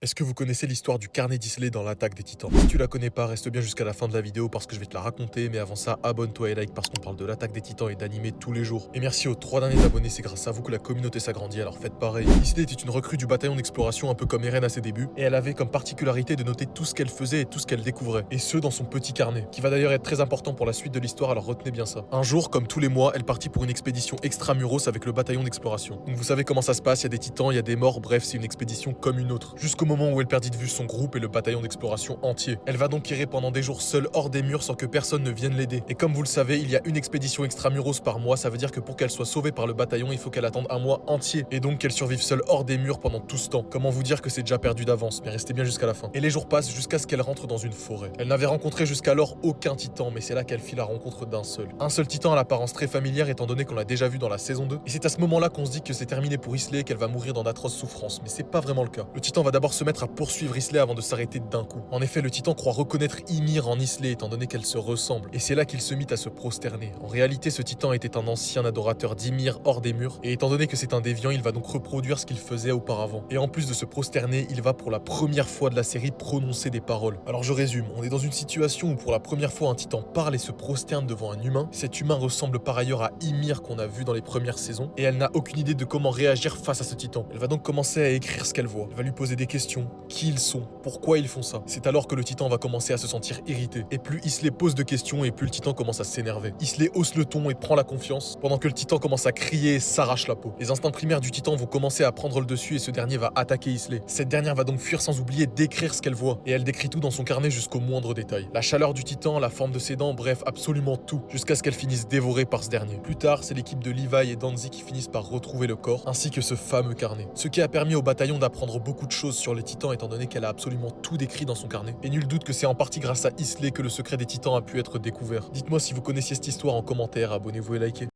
Est-ce que vous connaissez l'histoire du carnet d'Isley dans l'attaque des Titans? Si tu la connais pas, reste bien jusqu'à la fin de la vidéo parce que je vais te la raconter, mais avant ça, abonne-toi et like parce qu'on parle de l'attaque des Titans et d'animé tous les jours. Et merci aux 3 derniers abonnés, c'est grâce à vous que la communauté s'agrandit, alors faites pareil. Isley était une recrue du bataillon d'exploration un peu comme Eren à ses débuts, et elle avait comme particularité de noter tout ce qu'elle faisait et tout ce qu'elle découvrait, et ce dans son petit carnet, qui va d'ailleurs être très important pour la suite de l'histoire, alors retenez bien ça. Un jour, comme tous les mois, elle partit pour une expédition extramuros avec le bataillon d'exploration. Donc vous savez comment ça se passe, il y a des titans, il y a des morts, bref, c'est une expédition comme une autre. Jusqu'au moment où elle perdit de vue son groupe et le bataillon d'exploration entier. Elle va donc errer pendant des jours seule hors des murs sans que personne ne vienne l'aider. Et comme vous le savez, il y a une expédition extramuros par mois, ça veut dire que pour qu'elle soit sauvée par le bataillon, il faut qu'elle attende un mois entier. Et donc qu'elle survive seule hors des murs pendant tout ce temps. Comment vous dire que c'est déjà perdu d'avance, mais restez bien jusqu'à la fin. Et les jours passent jusqu'à ce qu'elle rentre dans une forêt. Elle n'avait rencontré jusqu'alors aucun titan, mais c'est là qu'elle fit la rencontre d'un seul. Un seul titan à l'apparence très familière étant donné qu'on l'a déjà vu dans la saison 2. Et c'est à ce moment-là qu'on se dit que c'est terminé pour Isley et qu'elle va mourir dans d'atroces souffrances, mais c'est pas vraiment le cas. Le titan va d'abord se mettre à poursuivre Isley avant de s'arrêter d'un coup. En effet, le titan croit reconnaître Ymir en Isley étant donné qu'elle se ressemble, et c'est là qu'il se mit à se prosterner. En réalité, ce titan était un ancien adorateur d'Ymir hors des murs, et étant donné que c'est un déviant, il va donc reproduire ce qu'il faisait auparavant. Et en plus de se prosterner, il va pour la première fois de la série prononcer des paroles. Alors je résume, on est dans une situation où pour la première fois un titan parle et se prosterne devant un humain. Cet humain ressemble par ailleurs à Ymir qu'on a vu dans les premières saisons, et elle n'a aucune idée de comment réagir face à ce titan. Elle va donc commencer à écrire ce qu'elle voit. Elle va lui poser des questions, qui ils sont, pourquoi ils font ça. C'est alors que le titan va commencer à se sentir irrité. Et plus Isley pose de questions et plus le titan commence à s'énerver. Isley hausse le ton et prend la confiance, pendant que le titan commence à crier et s'arrache la peau. Les instincts primaires du titan vont commencer à prendre le dessus et ce dernier va attaquer Isley. Cette dernière va donc fuir sans oublier d'écrire ce qu'elle voit. Et elle décrit tout dans son carnet jusqu'au moindre détail. La chaleur du titan, la forme de ses dents, bref, absolument tout, jusqu'à ce qu'elle finisse dévorée par ce dernier. Plus tard, c'est l'équipe de Levi et Danzy qui finissent par retrouver le corps, ainsi que ce fameux carnet. Ce qui a permis au bataillon d'apprendre beaucoup de choses sur les titans étant donné qu'elle a absolument tout décrit dans son carnet. Et nul doute que c'est en partie grâce à Isley que le secret des titans a pu être découvert. Dites-moi si vous connaissiez cette histoire en commentaire, abonnez-vous et likez.